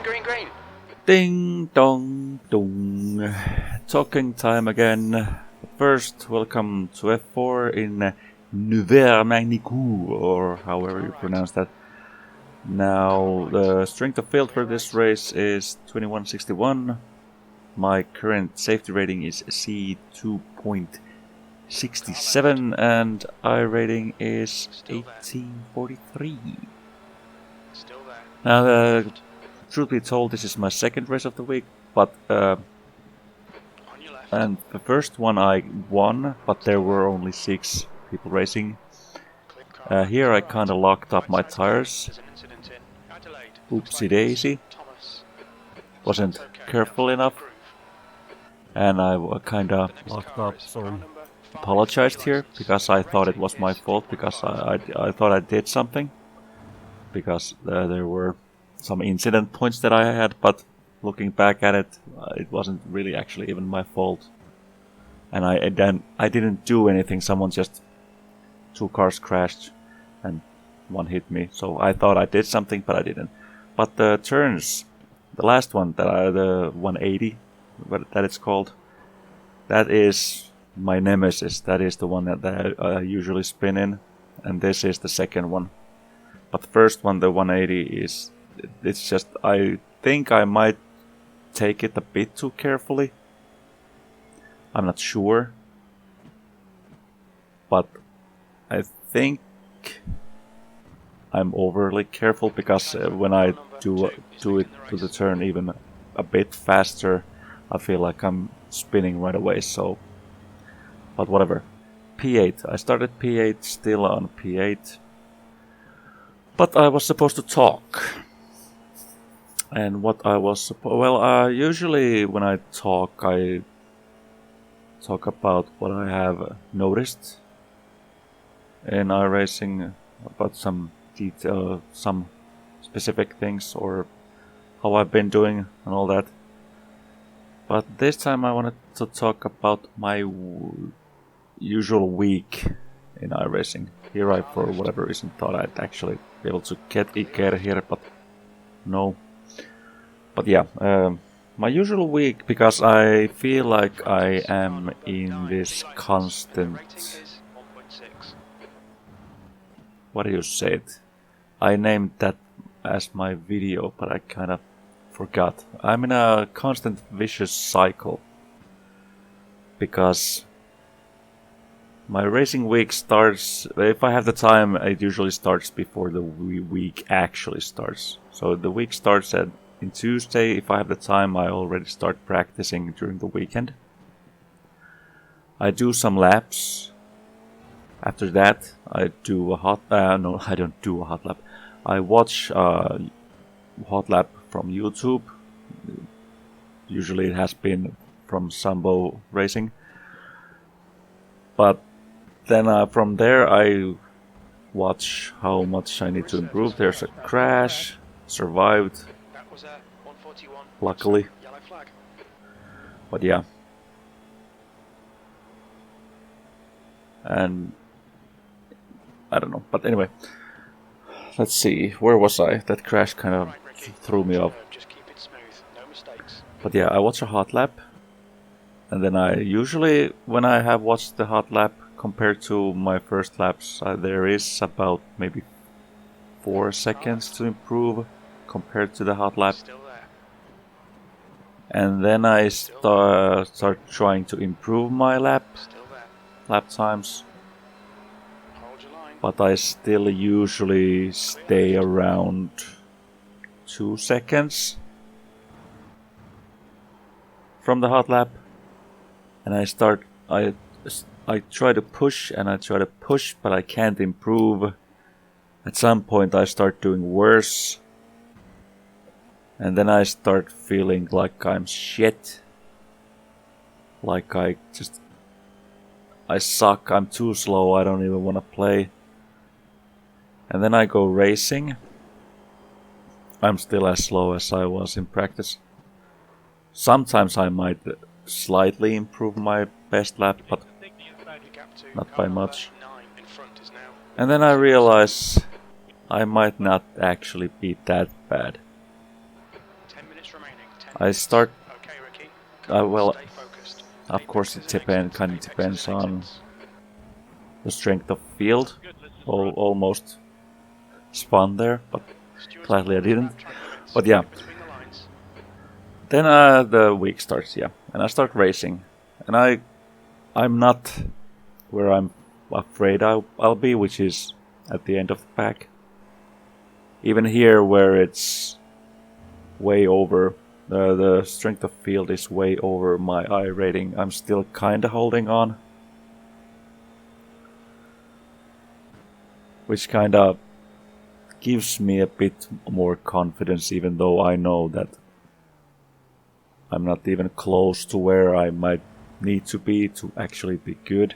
green. Ding dong dong. Talking time again. First, welcome to F4 in Magny-Cours, or however you pronounce that. Now, the strength of field for this race is 2161. My current safety rating is C2.67 and iRating is 1843. Now, truth be told, this is my second race of the week, but and the first one I won, but there were only 6 people racing. Here I kinda locked up my tires. Oopsie daisy. Wasn't careful enough. And I kinda locked up, so apologized here, because I thought it was my fault, because I thought I did something. Because there were some incident points that I had, but looking back at it, it wasn't really actually even my fault. And I didn't do anything, someone just... 2 cars crashed and one hit me, so I thought I did something, but I didn't. But the turns, the last one, the 180, that it's called, that is my nemesis. That is the one that I usually spin in, and this is the second one. But the first one, the 180, it's just, I think I might take it a bit too carefully. I'm not sure, but I think I'm overly careful, because when I do it to the turn even a bit faster, I feel like I'm spinning right away, so... But whatever. P8. I started P8, still on P8. But I was supposed to talk. And what I was usually when I talk about what I have noticed in iRacing, about some detail, some specific things, or how I've been doing and all that. But this time I wanted to talk about my usual week in iRacing. Here I, for whatever reason, thought I'd actually be able to get Iker here, but no. But yeah, my usual week, because I feel like I am in this constant... What do you say it? I named that as my video, but I kind of forgot. I'm in a constant vicious cycle, because my racing week starts, if I have the time, it usually starts before the week actually starts. So the week starts in Tuesday. If I have the time, I already start practicing during the weekend. I do some laps. After that, I do a hot... no, I don't do a hot lap. I watch a hot lap from YouTube. Usually it has been from Sambo Racing. But then from there I watch how much I need to improve. There's a crash. Survived. Luckily. But yeah. And... I don't know. But anyway. Let's see. Where was I? That crash kind of threw me off. But yeah, I watch a hot lap. And then I usually, when I have watched the hot lap compared to my first laps, there is about maybe 4 seconds to improve compared to the hot lap. And then I start trying to improve my lap times. But I still usually stay around 2 seconds from the hot lap. And I try to push and I try to push, but I can't improve. At some point I start doing worse. And then I start feeling like I'm shit. Like I suck, I'm too slow, I don't even want to play. And then I go racing. I'm still as slow as I was in practice. Sometimes I might slightly improve my best lap, but not by much. And then I realize I might not actually be that bad. I start. Well, of course, it kind of depends on the strength of field. Almost spun there, but gladly I didn't. But yeah. Then the week starts, yeah, and I start racing, and I'm not where I'm afraid I'll be, which is at the end of the pack. Even here, where it's way over, the strength of field is way over my I rating, I'm still kinda holding on. Which kinda gives me a bit more confidence, even though I know that I'm not even close to where I might need to be to actually be good.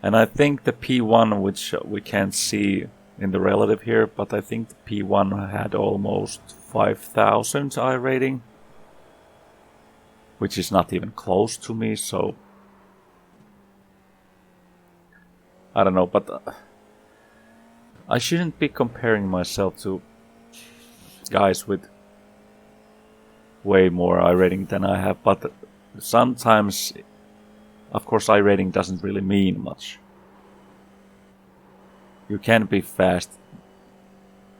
And I think the P1, which we can't see in the relative here, but I think the P1 had almost 5,000 I rating, which is not even close to me, so I don't know, but I shouldn't be comparing myself to guys with way more I rating than I have, but sometimes, of course, I rating doesn't really mean much. You can be fast,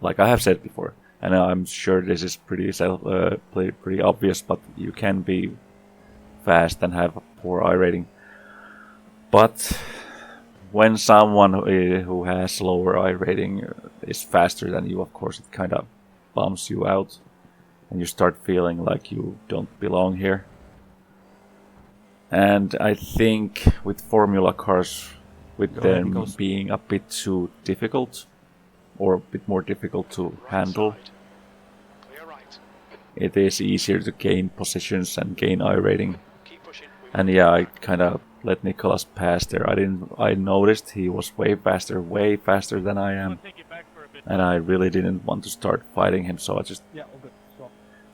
like I have said before, and I'm sure this is pretty obvious, but you can be fast and have a poor I rating. But when someone who has lower I rating is faster than you, of course, it kind of bums you out, and you start feeling like you don't belong here. And I think with Formula cars, with them being a bit too difficult, or a bit more difficult to handle, it is easier to gain positions and gain I rating. And yeah, I kind of let Nicholas pass there. I noticed he was way faster than I am, and I really didn't want to start fighting him, so I just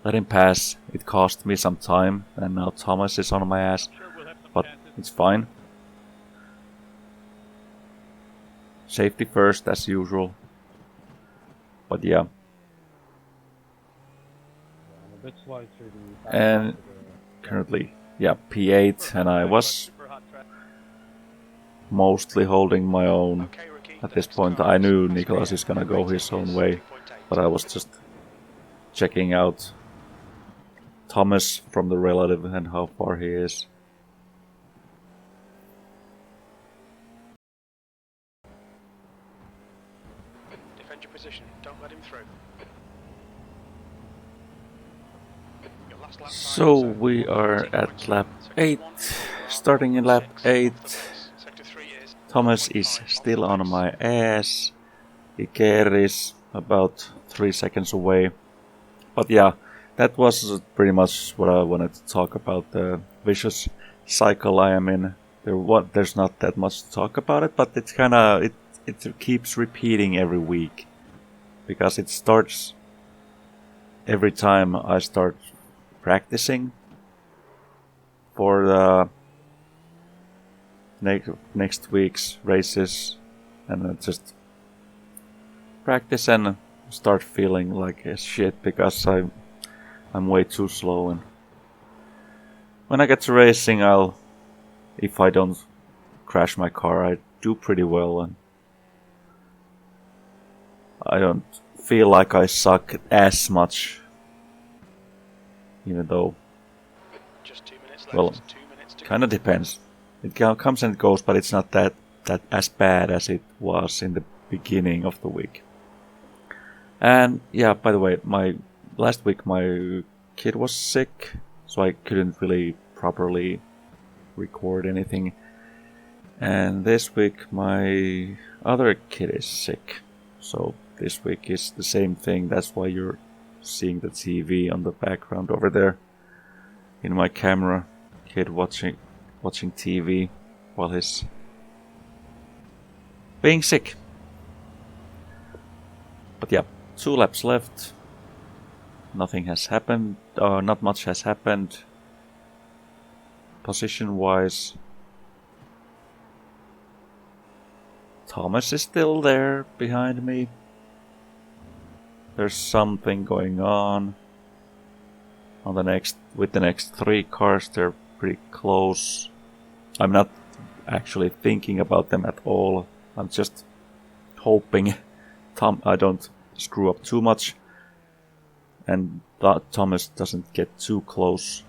let him pass. It cost me some time, and now Thomas is on my ass, but it's fine. Safety first, as usual. But yeah. And currently, yeah, P8, and I was mostly holding my own. At this point, I knew Nicholas is gonna go his own way, but I was just checking out Thomas from the relative and how far he is. Defend your position, don't let him through. So we are at lap 8, starting in lap 8. Thomas is still on my ass. Iker is about 3 seconds away. But yeah, that was pretty much what I wanted to talk about, the vicious cycle I am in. There's not that much to talk about it, but it's kinda, it keeps repeating every week. Because it starts every time I start practicing for the next week's races, and I just practice and start feeling like shit because I'm way too slow, and when I get to racing, if I don't crash my car, I do pretty well, and I don't feel like I suck as much, even though, well, kind of depends. It comes and goes, but it's not that as bad as it was in the beginning of the week. And yeah, by the way, last week my kid was sick, so I couldn't really properly record anything. And this week my other kid is sick, so this week is the same thing. That's why you're seeing the TV on the background over there in my camera. Kid watching TV while he's being sick. But yeah, 2 laps left. Nothing has happened. Not much has happened. Position-wise, Thomas is still there behind me. There's something going on. on the next with the next 3 cars. They're pretty close. I'm not actually thinking about them at all. I'm just hoping I don't screw up too much and that Thomas doesn't get too close.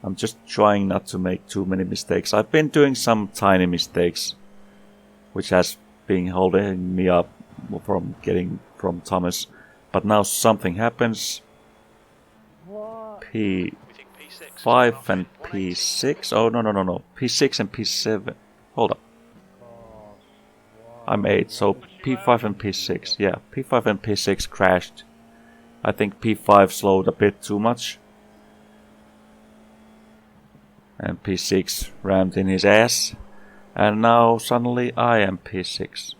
I'm just trying not to make too many mistakes. I've been doing some tiny mistakes, which has been holding me up from getting from Thomas. But now something happens. P5 and P6. Oh, no. P6 and P7. Hold up. I'm 8, so P5 and P6. Yeah, P5 and P6 crashed. I think P5 slowed a bit too much. And P6 rammed in his ass. And now suddenly I am P6.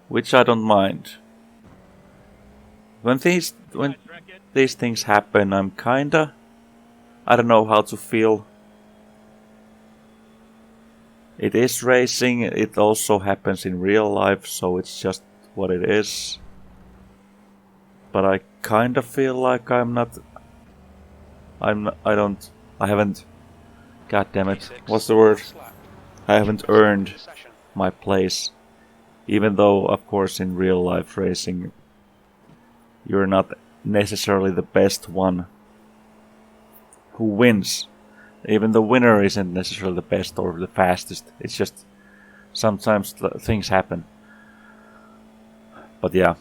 Which I don't mind. When these things happen, I'm kinda... I don't know how to feel. It is racing, it also happens in real life, so it's just what it is. But I kinda feel like I haven't, god damn it, what's the word? I haven't earned my place. Even though, of course, in real life racing, you're not necessarily the best one who wins. Even the winner isn't necessarily the best or the fastest. It's just sometimes things happen. But yeah,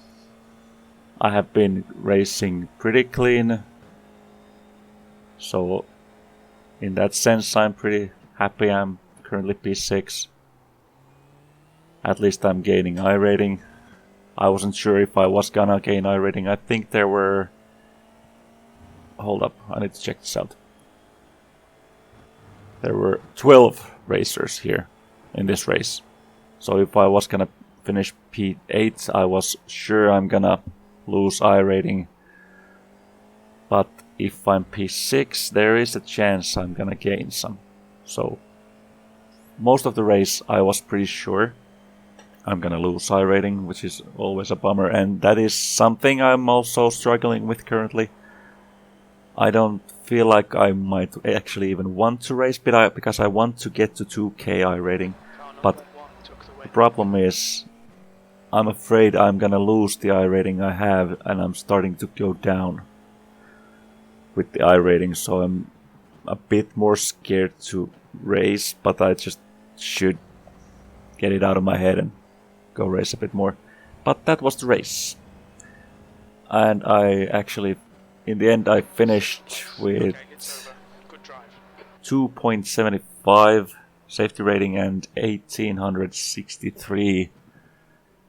I have been racing pretty clean. So in that sense, I'm pretty happy. I'm currently P6. At least I'm gaining iRating. I wasn't sure if I was gonna gain iRating. I think there were... Hold up, I need to check this out. There were 12 racers here in this race. So if I was gonna finish P8, I was sure I'm gonna lose iRating. But if I'm P6, there is a chance I'm gonna gain some. So most of the race I was pretty sure I'm gonna lose iRating, which is always a bummer, and that is something I'm also struggling with currently. I don't feel like I might actually even want to race because I want to get to 2k iRating, but the problem is I'm afraid I'm gonna lose the iRating I have, and I'm starting to go down with the iRating, so I'm a bit more scared to race, but I just should get it out of my head and go race a bit more. But that was the race. And I actually, in the end, I finished with 2.75 safety rating and 1863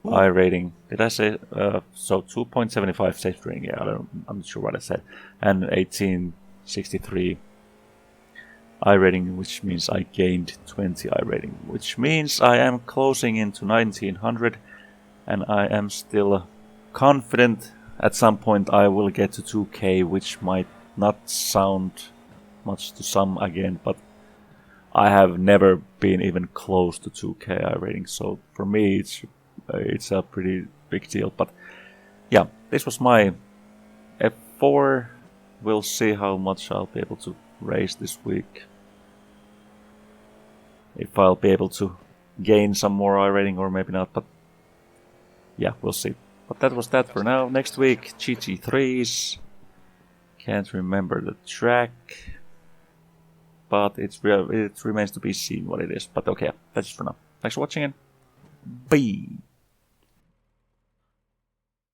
iRating. Did I say so? 2.75 safety rating. Yeah, I'm not sure what I said. And 1863 iRating, which means I gained 20 iRating, which means I am closing into 1900, and I am still confident at some point I will get to 2k, which might not sound much to some again, but I have never been even close to 2k iRating, so for me it's a pretty big deal. But yeah, this was my F4. We'll see how much I'll be able to race this week. If I'll be able to gain some more iRating or maybe not, but yeah, we'll see. But that was that for now. Next week, GT3s. Can't remember the track, but it remains to be seen what it is. But okay, that's it for now. Thanks for watching and bye!